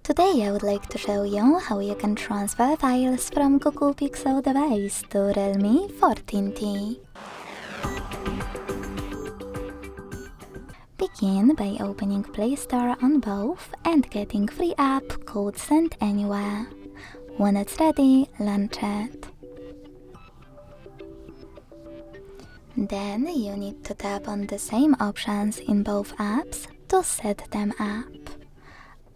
Today I would like to show you how you can transfer files from Google Pixel device to REALME 14T. Begin by opening Play Store on both and getting free app called Send Anywhere. When it's ready, launch it. Then you need to tap on the same options in both apps to set them up.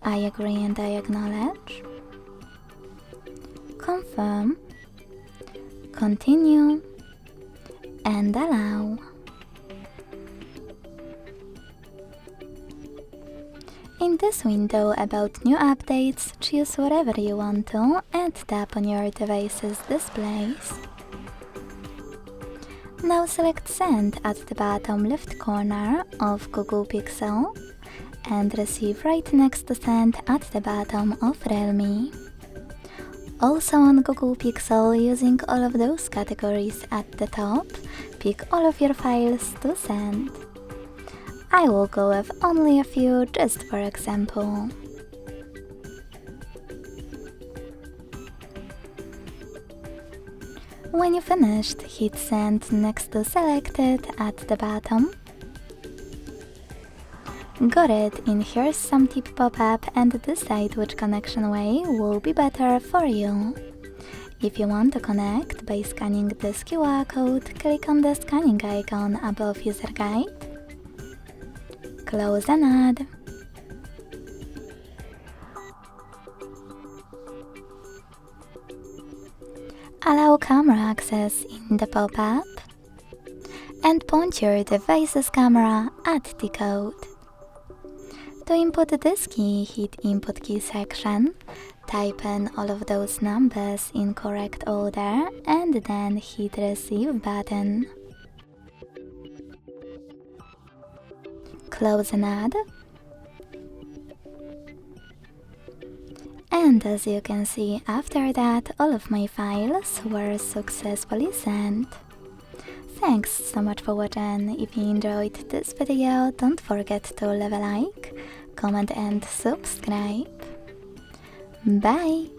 I agree and I acknowledge. Confirm. Continue. And allow. In this window about new updates, choose whatever you want to and tap on your device's displays. Now select Send at the bottom left corner of Google Pixel and Receive right next to Send at the bottom of REALME. Also on Google Pixel, using all of those categories at the top, pick all of your files to send. I will go with only a few just for example. When you finished, hit Send next to Selected at the bottom. Got it, in here's some tip pop-up and decide which connection way will be better for you. If you want to connect by scanning this QR code, click on the scanning icon above User Guide. Close and add. Allow camera access in the pop-up. And point your device's camera at the code. To input this key, hit Input Key section, type in all of those numbers in correct order and then hit Receive button. Close and add. And as you can see, after that, all of my files were successfully sent. Thanks so much for watching. If you enjoyed this video, don't forget to leave a like, comment and subscribe. Bye!